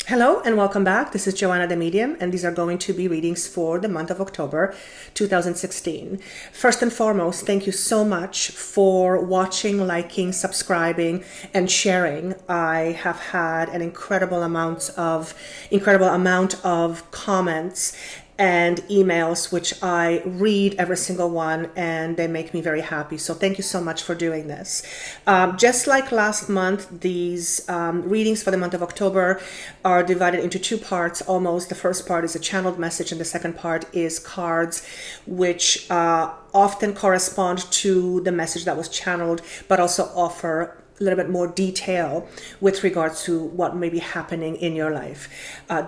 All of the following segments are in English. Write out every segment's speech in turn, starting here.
Hello and welcome back. This is Joanna the Medium, and these are going to be readings for the month of October 2016. First and foremost, thank you so much for watching, liking, subscribing, and sharing. I have had an incredible amount of comments and emails, which I read every single one, and they make me very happy. So thank you so much for doing this. Just like last month, these readings for the month of October are divided into two parts almost. The first part is a channeled message, and the second part is cards, which often correspond to the message that was channeled, but also offer a little bit more detail with regards to what may be happening in your life.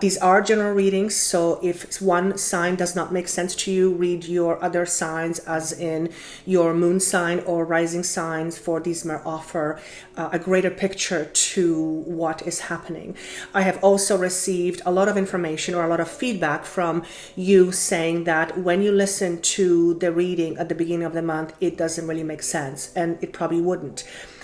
These are general readings, so if one sign does not make sense to you, read your other signs, as in your moon sign or rising signs, for these may offer a greater picture to what is happening. I have also received a lot of information or a lot of feedback from you saying that when you listen to the reading at the beginning of the month, it doesn't really make sense, and it probably wouldn't.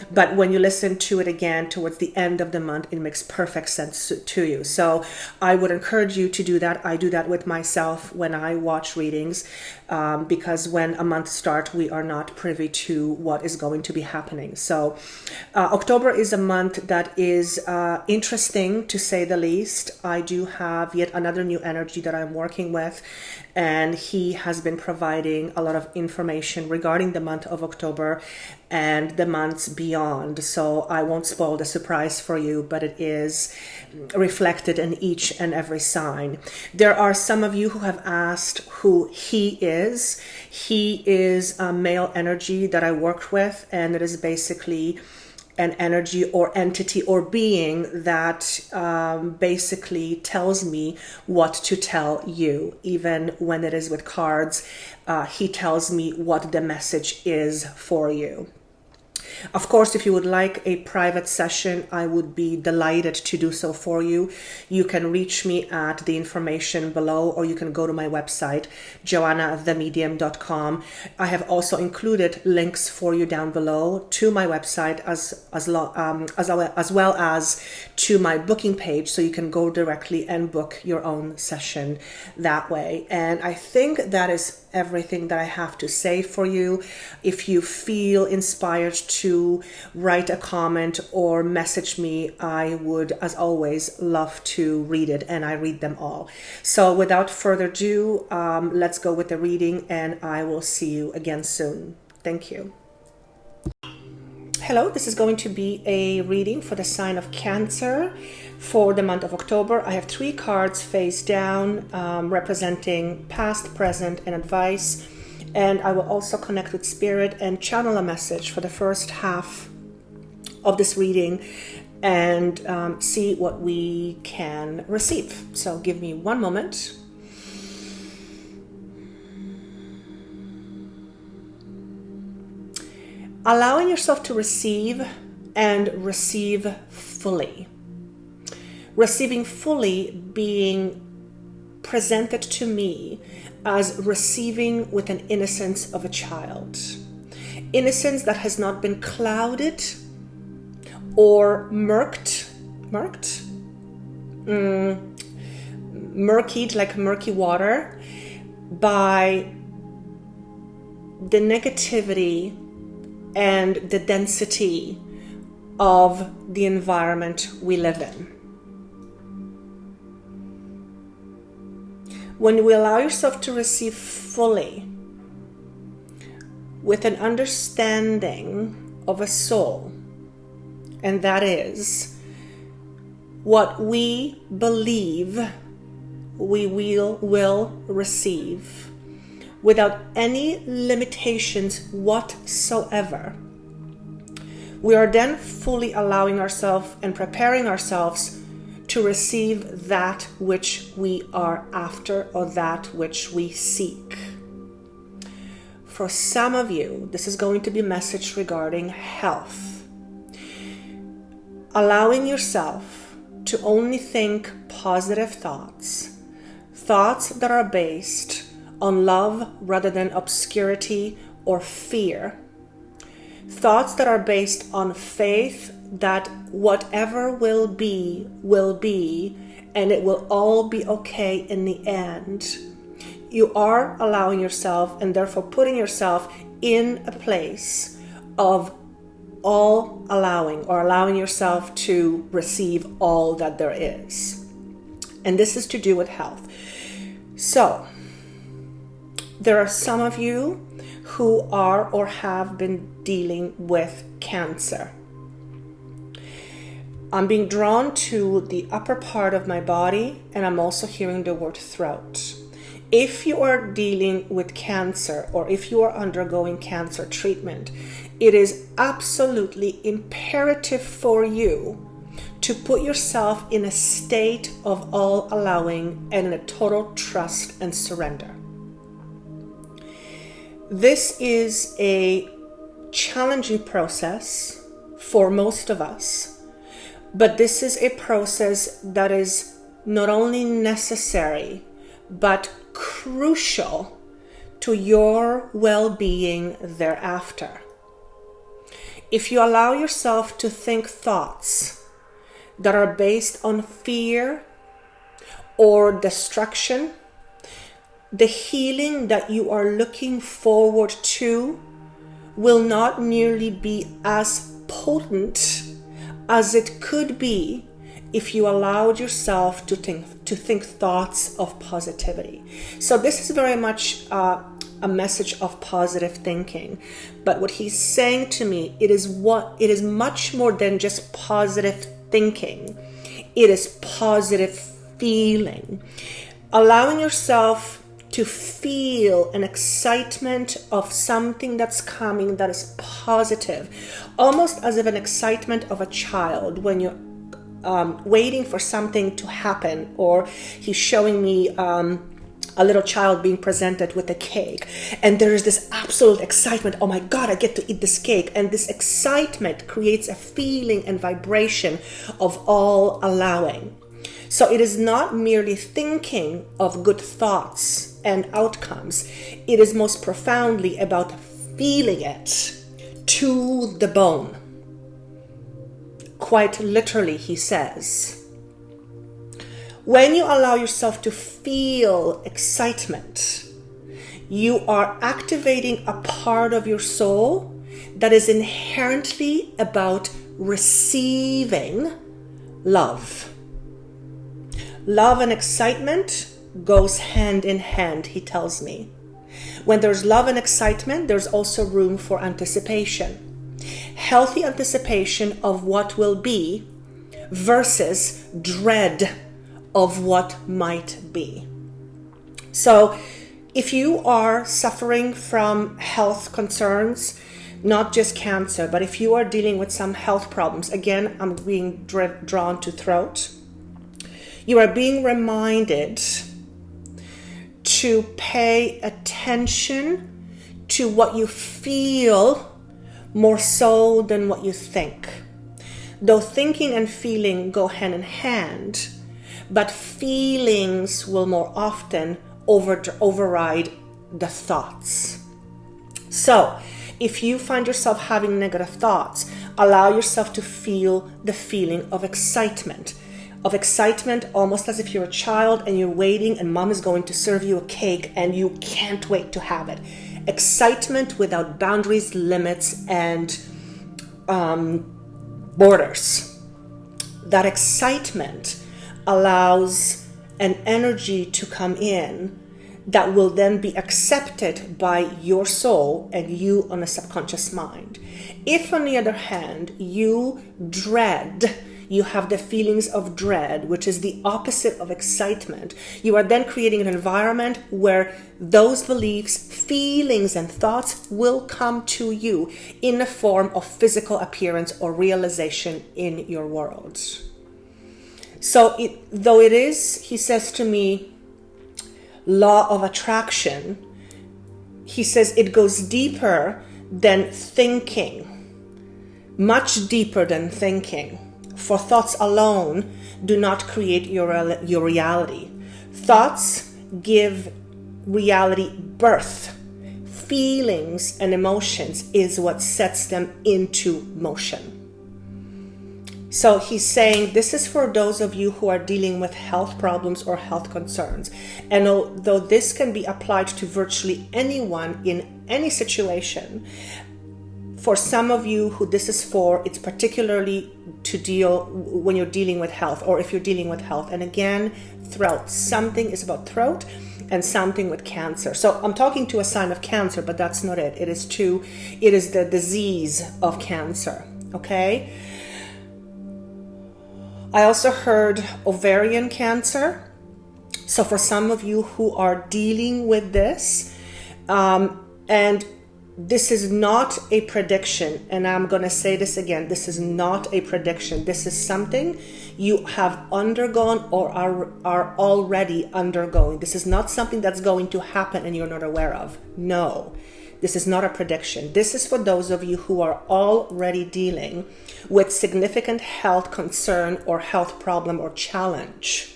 But when you listen to it again towards the end of the month, it makes perfect sense to you. So I would encourage you to do that. I do that with myself when I watch readings, because when a month starts, we are not privy to what is going to be happening. So October is a month that is interesting, to say the least. I do have yet another new energy that I'm working with, and he has been providing a lot of information regarding the month of October and the months beyond. So I won't spoil the surprise for you, but it is reflected in each and every sign. There are some of you who have asked who he is. He is a male energy that I work with, and it is basically an energy or entity or being that basically tells me what to tell you. Even when it is with cards, he tells me what the message is for you. Of course, if you would like a private session, I would be delighted to do so for you. You can reach me at the information below, or you can go to my website, joannathemedium.com. I have also included links for you down below to my website as well as to my booking page, so you can go directly and book your own session that way. And I think that is everything that I have to say for you. If you feel inspired to write a comment or message me, I would, as always, love to read it, and I read them all. So without further ado, let's go with the reading, and I will see you again soon. Thank you. Hello, this is going to be a reading for the sign of Cancer for the month of October. I have 3 cards face down, representing past, present, and advice. And I will also connect with Spirit and channel a message for the first half of this reading and see what we can receive. So give me one moment. Allowing yourself to receive and receive fully. Receiving fully being presented to me as receiving with an innocence of a child. Innocence that has not been clouded or murkied like murky water by the negativity and the density of the environment we live in. When we allow yourself to receive fully with an understanding of a soul, and that is what we believe we will receive, without any limitations whatsoever, we are then fully allowing ourselves and preparing ourselves to receive that which we are after, or that which we seek. For some of you, this is going to be a message regarding health. Allowing yourself to only think positive thoughts that are based on love rather than obscurity or fear. Thoughts that are based on faith, that whatever will be, and it will all be okay in the end. You are allowing yourself, and therefore putting yourself in a place of all allowing, or allowing yourself to receive all that there is. And this is to do with health. So, there are some of you who are or have been dealing with cancer. I'm being drawn to the upper part of my body, and I'm also hearing the word throat. If you are dealing with cancer, or if you are undergoing cancer treatment, it is absolutely imperative for you to put yourself in a state of all allowing and in a total trust and surrender. This is a challenging process for most of us, but this is a process that is not only necessary, but crucial to your well-being thereafter. If you allow yourself to think thoughts that are based on fear or destruction, the healing that you are looking forward to will not nearly be as potent as it could be if you allowed yourself to think thoughts of positivity. So this is very much a message of positive thinking. But what he's saying to me, it is much more than just positive thinking. It is positive feeling. Allowing yourself to feel an excitement of something that's coming that is positive, almost as if an excitement of a child when you're waiting for something to happen. Or he's showing me a little child being presented with a cake, and there is this absolute excitement. Oh my God, I get to eat this cake. And this excitement creates a feeling and vibration of all allowing. So it is not merely thinking of good thoughts and outcomes. It is most profoundly about feeling it to the bone. Quite literally, he says. When you allow yourself to feel excitement, you are activating a part of your soul that is inherently about receiving love. Love and excitement goes hand in hand, he tells me. When there's love and excitement, there's also room for anticipation. Healthy anticipation of what will be versus dread of what might be. So if you are suffering from health concerns, not just cancer, but if you are dealing with some health problems, again, I'm being drawn to throat. You are being reminded to pay attention to what you feel more so than what you think. Though thinking and feeling go hand in hand, but feelings will more often override the thoughts. So, if you find yourself having negative thoughts, allow yourself to feel the feeling of excitement. Almost as if you're a child and you're waiting and mom is going to serve you a cake and you can't wait to have it. Excitement without boundaries, limits, and borders. That excitement allows an energy to come in that will then be accepted by your soul and you on a subconscious mind. If, on the other hand, you have the feelings of dread, which is the opposite of excitement, you are then creating an environment where those beliefs, feelings, and thoughts will come to you in the form of physical appearance or realization in your world. So though it is, he says to me, law of attraction, he says it goes deeper than thinking, much deeper than thinking. For thoughts alone do not create your reality. Thoughts give reality birth. Feelings and emotions is what sets them into motion. So he's saying this is for those of you who are dealing with health problems or health concerns. And although this can be applied to virtually anyone in any situation, for some of you who this is for, it's particularly to deal when you're dealing with health, or if you're dealing with health. And again, throat. Something is about throat and something with cancer. So I'm talking to a sign of cancer, but that's not it. It is the disease of cancer. Okay? I also heard ovarian cancer. So for some of you who are dealing with this, and this is not a prediction, and I'm going to say this again, this is not a prediction. This is something you have undergone or are already undergoing. This is not something that's going to happen and you're not aware of. No, this is not a prediction. This is for those of you who are already dealing with significant health concern or health problem or challenge.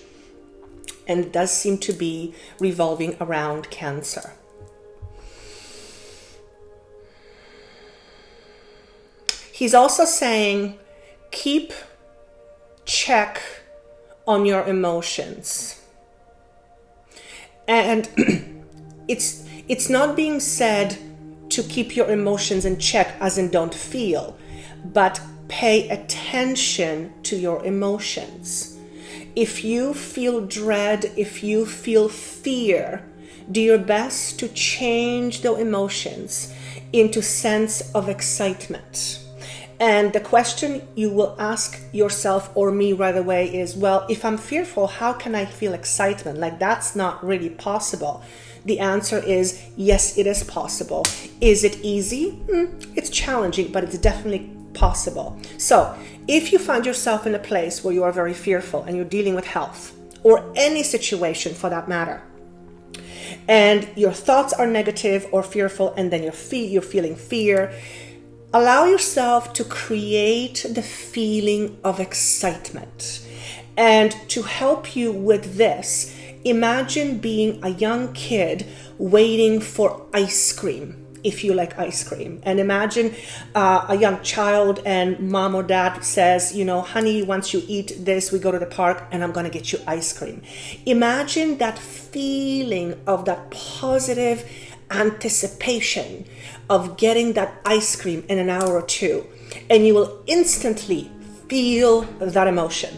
And it does seem to be revolving around cancer. He's also saying, keep check on your emotions. And it's not being said to keep your emotions in check, as in don't feel, but pay attention to your emotions. If you feel dread, if you feel fear, do your best to change the emotions into sense of excitement. And the question you will ask yourself or me right away is, well, if I'm fearful, how can I feel excitement? Like, that's not really possible. The answer is, yes, it is possible. Is it easy? It's challenging, but it's definitely possible. So if you find yourself in a place where you are very fearful and you're dealing with health or any situation for that matter, and your thoughts are negative or fearful, and then you're feeling fear, allow yourself to create the feeling of excitement. And to help you with this, imagine being a young kid waiting for ice cream, if you like ice cream. And imagine a young child and mom or dad says, honey, once you eat this, we go to the park and I'm going to get you ice cream. Imagine that feeling of that positive anticipation of getting that ice cream in an hour or two, and you will instantly feel that emotion.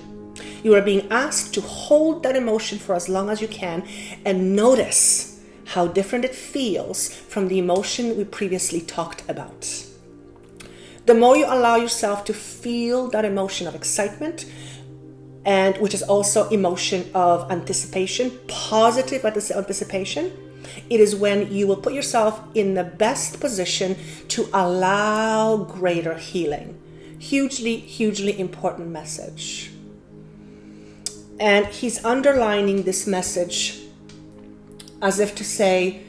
You are being asked to hold that emotion for as long as you can and notice how different it feels from the emotion we previously talked about. The more you allow yourself to feel that emotion of excitement, and which is also emotion of anticipation, positive anticipation, it is when you will put yourself in the best position to allow greater healing. Hugely, hugely important message. And he's underlining this message as if to say,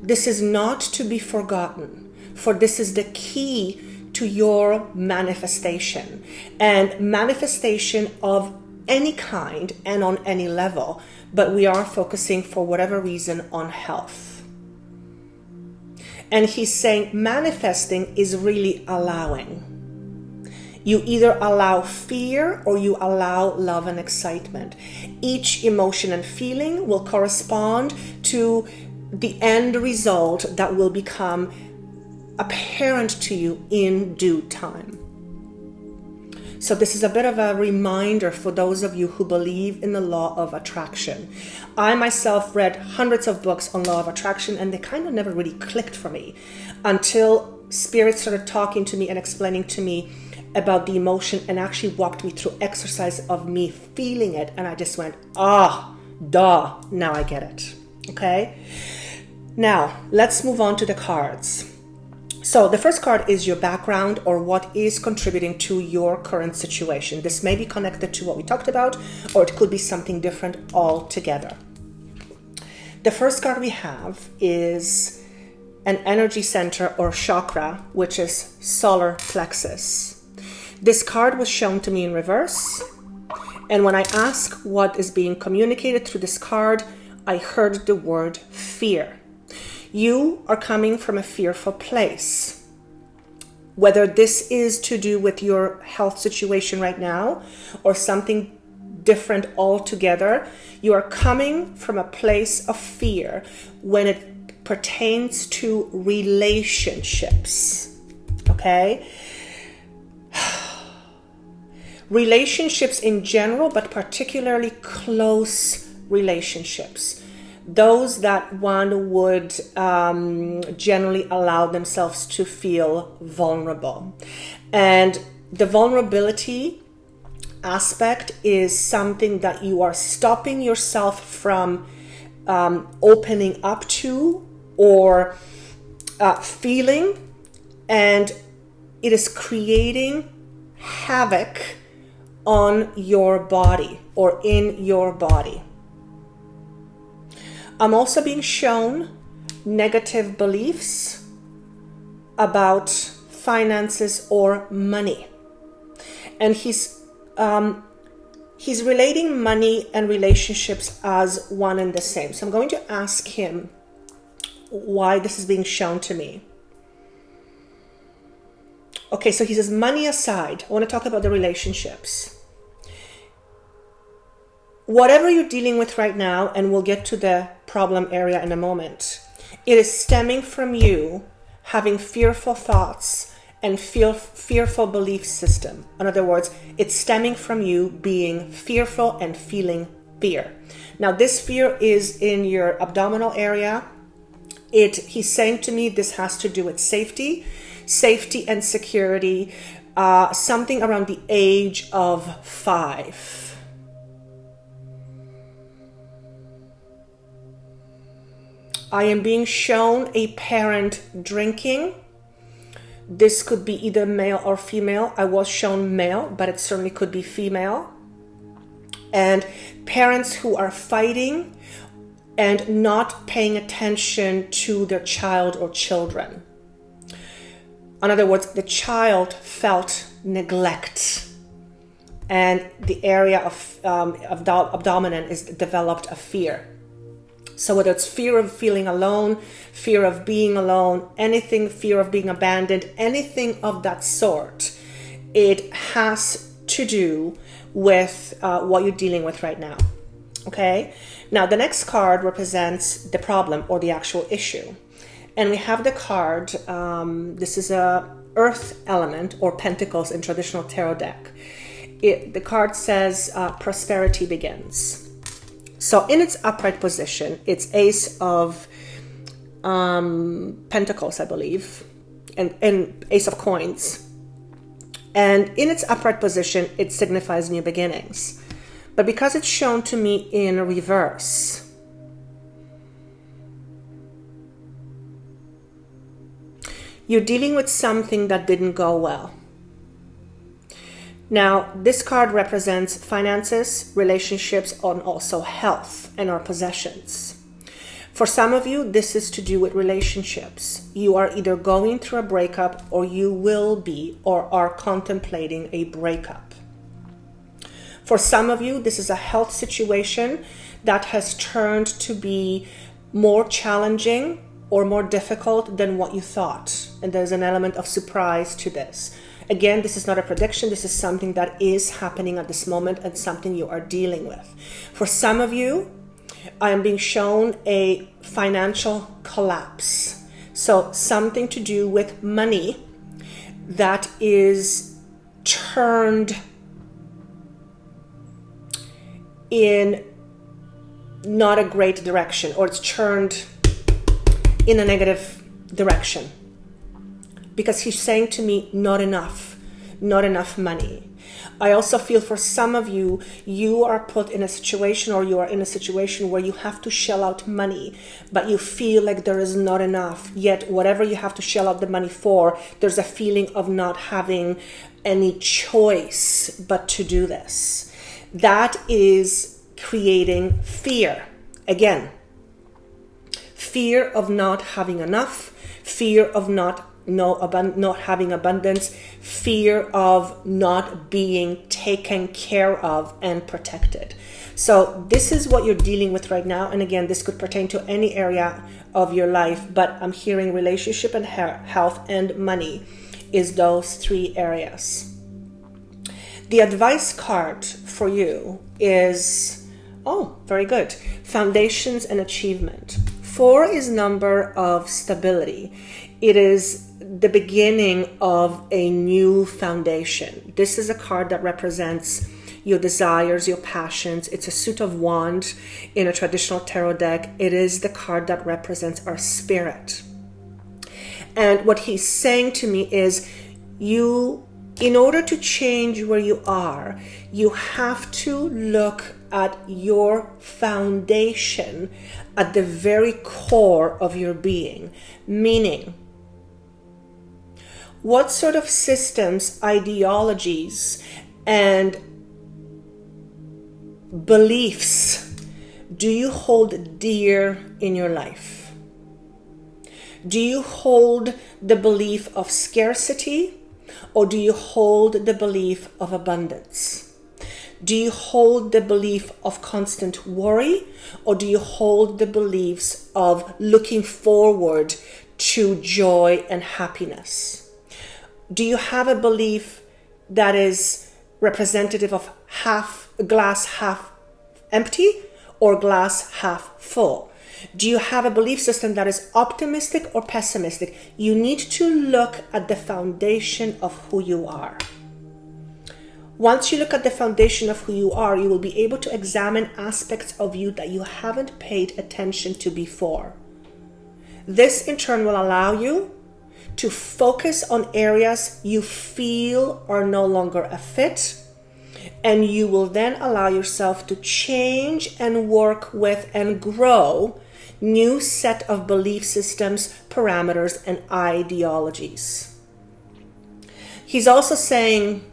this is not to be forgotten, for this is the key to your manifestation. And manifestation of any kind and on any level, but we are focusing for whatever reason on health. And he's saying manifesting is really allowing. You either allow fear or you allow love and excitement. Each emotion and feeling will correspond to the end result that will become apparent to you in due time. So this is a bit of a reminder for those of you who believe in the law of attraction. I myself read hundreds of books on law of attraction, and they kind of never really clicked for me until Spirit started talking to me and explaining to me about the emotion and actually walked me through exercise of me feeling it. And I just went, now I get it. Okay? Now, let's move on to the cards. So the first card is your background, or what is contributing to your current situation. This may be connected to what we talked about, or it could be something different altogether. The first card we have is an energy center or chakra, which is solar plexus. This card was shown to me in reverse. And when I ask what is being communicated through this card, I heard the word fear. You are coming from a fearful place. Whether this is to do with your health situation right now or something different altogether, you are coming from a place of fear when it pertains to relationships. Okay? Relationships in general, but particularly close relationships. Those that one would generally allow themselves to feel vulnerable. And the vulnerability aspect is something that you are stopping yourself from opening up to or feeling, and it is creating havoc on your body or in your body. I'm also being shown negative beliefs about finances or money. And he's relating money and relationships as one and the same. So I'm going to ask him why this is being shown to me. Okay, so he says, money aside, I want to talk about the relationships. Whatever you're dealing with right now, and we'll get to the problem area in a moment, it is stemming from you having fearful thoughts and fearful belief system. In other words, it's stemming from you being fearful and feeling fear. Now, this fear is in your abdominal area. He's saying to me this has to do with safety and security, something around the age of 5. I am being shown a parent drinking. This could be either male or female. I was shown male, but it certainly could be female. And parents who are fighting and not paying attention to their child or children. In other words, the child felt neglect, and the area of abdomen is developed a fear. So whether it's fear of feeling alone, fear of being alone, anything, fear of being abandoned, anything of that sort, it has to do with what you're dealing with right now. Okay? Now, the next card represents the problem or the actual issue. And we have the card, this is a earth element or pentacles in traditional tarot deck. The card says prosperity begins. So in its upright position, it's Ace of Pentacles, I believe, and Ace of Coins. And in its upright position, it signifies new beginnings. But because it's shown to me in reverse, you're dealing with something that didn't go well. Now, this card represents finances, relationships, and also health and our possessions. For some of you, this is to do with relationships. You are either going through a breakup, or you will be or are contemplating a breakup. For some of you, this is a health situation that has turned to be more challenging or more difficult than what you thought. And there's an element of surprise to this. Again, this is not a prediction. This is something that is happening at this moment and something you are dealing with. For some of you, I am being shown a financial collapse. So something to do with money that is turned in not a great direction, or it's turned in a negative direction. Because he's saying to me, not enough money. I also feel for some of you, you are put in a situation, or you are in a situation where you have to shell out money, but you feel like there is not enough. Yet whatever you have to shell out the money for, there's a feeling of not having any choice but to do this. That is creating fear. Again, fear of not having enough, fear of not having abundance, fear of not being taken care of and protected. So this is what you're dealing with right now. And again, this could pertain to any area of your life, but I'm hearing relationship and health and money. is those 3 areas. The advice card for you is, very good, foundations and achievement. 4 is number of stability. It is the beginning of a new foundation. This is a card that represents your desires, your passions. It's a suit of wands in a traditional tarot deck. It is the card that represents our spirit. And what he's saying to me is, in order to change where you are, you have to look at your foundation at the very core of your being. Meaning, what sort of systems, ideologies, and beliefs do you hold dear in your life? Do you hold the belief of scarcity, or do you hold the belief of abundance? Do you hold the belief of constant worry, or do you hold the beliefs of looking forward to joy and happiness? Do you have a belief that is representative of glass half empty or glass half full? Do you have a belief system that is optimistic or pessimistic? You need to look at the foundation of who you are. Once you look at the foundation of who you are, you will be able to examine aspects of you that you haven't paid attention to before. This in turn will allow you to focus on areas you feel are no longer a fit, and you will then allow yourself to change and work with and grow new set of belief systems, parameters, and ideologies. He's also saying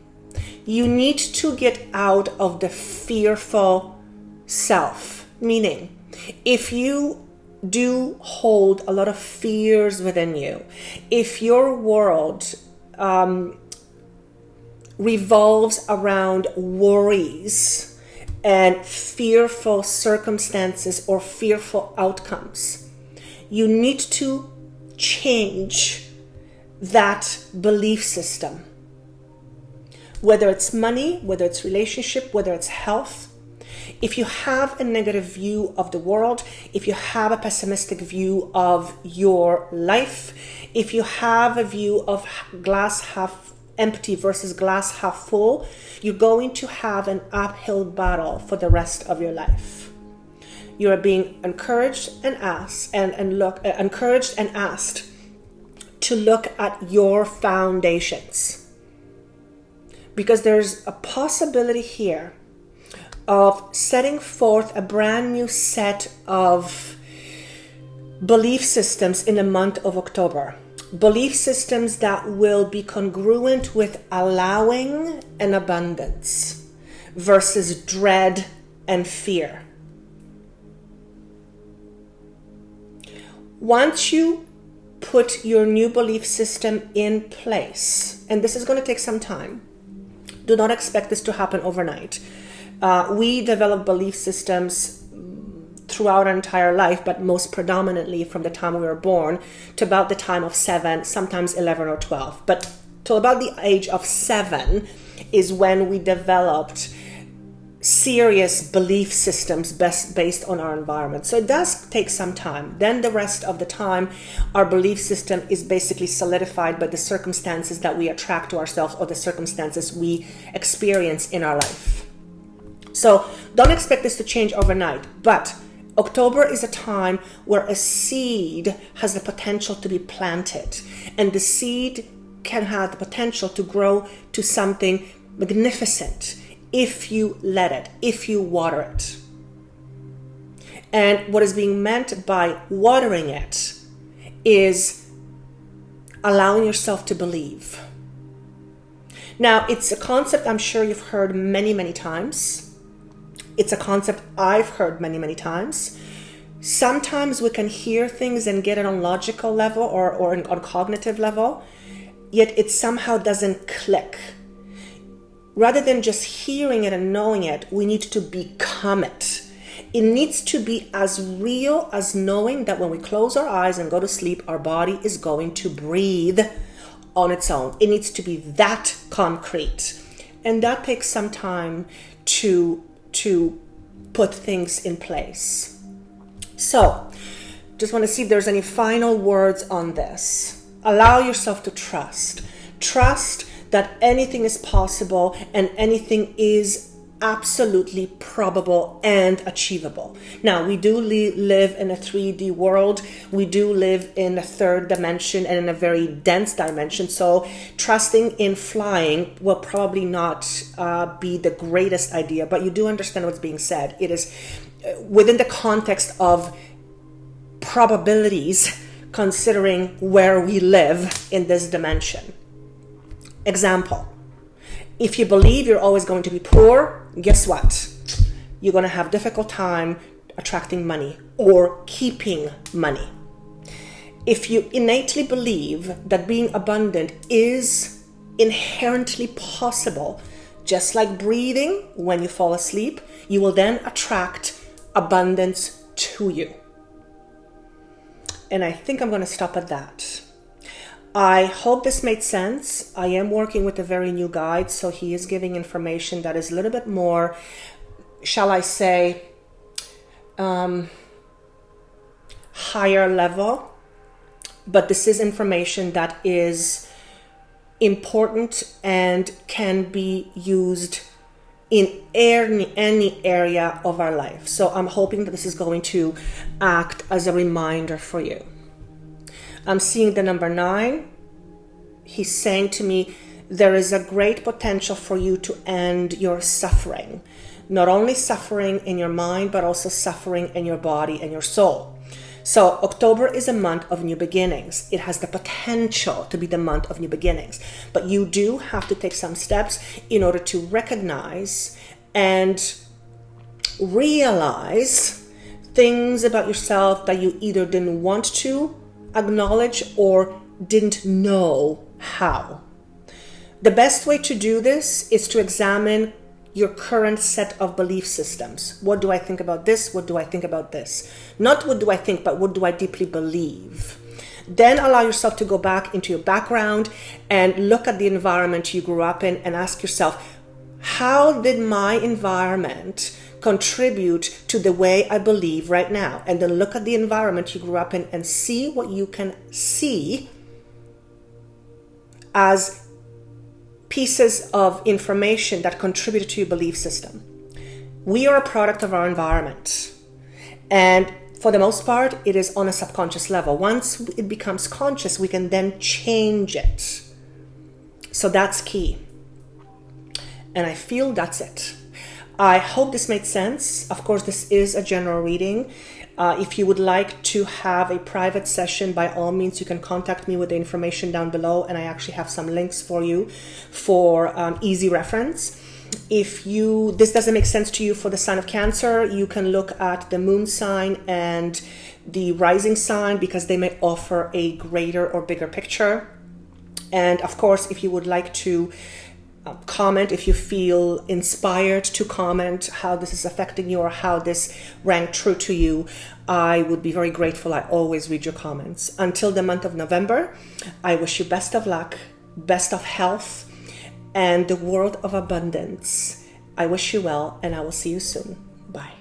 you need to get out of the fearful self, meaning if you do hold a lot of fears within you, if your world revolves around worries and fearful circumstances or fearful outcomes, you need to change that belief system. Whether it's money, whether it's relationship, whether it's health. If you have a negative view of the world, if you have a pessimistic view of your life, if you have a view of glass half empty versus glass half full, you're going to have an uphill battle for the rest of your life. You are being encouraged and asked to look at your foundations, because there's a possibility here of setting forth a brand new set of belief systems in the month of October. Belief systems that will be congruent with allowing an abundance versus dread and fear. Once you put your new belief system in place, and this is going to take some time, do not expect this to happen overnight. We develop belief systems throughout our entire life, but most predominantly from the time we were born to about the time of 7, sometimes 11 or 12. But till about the age of 7 is when we developed serious belief systems based on our environment. So it does take some time. Then the rest of the time, our belief system is basically solidified by the circumstances that we attract to ourselves or the circumstances we experience in our life. So don't expect this to change overnight, but October is a time where a seed has the potential to be planted, and the seed can have the potential to grow to something magnificent if you let it, if you water it. And what is being meant by watering it is allowing yourself to believe. Now, it's a concept I'm sure you've heard many, many times. It's a concept I've heard many, many times. Sometimes we can hear things and get it on logical level or on cognitive level, yet it somehow doesn't click. Rather than just hearing it and knowing it, we need to become it. It needs to be as real as knowing that when we close our eyes and go to sleep, our body is going to breathe on its own. It needs to be that concrete. And that takes some time to put things in place. So, just want to see if there's any final words on this. Allow yourself to trust. Trust that anything is possible and anything is absolutely probable and achievable. Now, we do live in a 3D world. We do live in a third dimension and in a very dense dimension. So trusting in flying will probably not be the greatest idea, but you do understand what's being said. It is within the context of probabilities, considering where we live in this dimension. Example. If you believe you're always going to be poor, guess what? You're going to have a difficult time attracting money or keeping money. If you innately believe that being abundant is inherently possible, just like breathing when you fall asleep, you will then attract abundance to you. And I think I'm going to stop at that. I hope this made sense. I am working with a very new guide, so he is giving information that is a little bit more, shall I say, higher level. But this is information that is important and can be used in any area of our life. So I'm hoping that this is going to act as a reminder for you. I'm seeing the number 9. He's saying to me, there is a great potential for you to end your suffering. Not only suffering in your mind, but also suffering in your body and your soul. So October is a month of new beginnings. It has the potential to be the month of new beginnings. But you do have to take some steps in order to recognize and realize things about yourself that you either didn't want to acknowledge or didn't know how. The best way to do this is to examine your current set of belief systems. What do I think about this? What do I think about this? Not what do I think, but what do I deeply believe? Then allow yourself to go back into your background and look at the environment you grew up in and ask yourself, how did my environment contribute to the way I believe right now? And then look at the environment you grew up in and see what you can see as pieces of information that contribute to your belief system. We are a product of our environment. And for the most part, it is on a subconscious level. Once it becomes conscious, we can then change it. So that's key. And I feel that's it. I hope this made sense. Of course, this is a general reading. If you would like to have a private session, by all means, you can contact me with the information down below, and I actually have some links for you for easy reference. If this doesn't make sense to you for the sign of Cancer, you can look at the moon sign and the rising sign, because they may offer a greater or bigger picture. And of course, if you would like to comment, if you feel inspired to comment how this is affecting you or how this rang true to you, I would be very grateful. I always read your comments. Until the month of November, I wish you best of luck, best of health, and the world of abundance. I wish you well, and I will see you soon. Bye.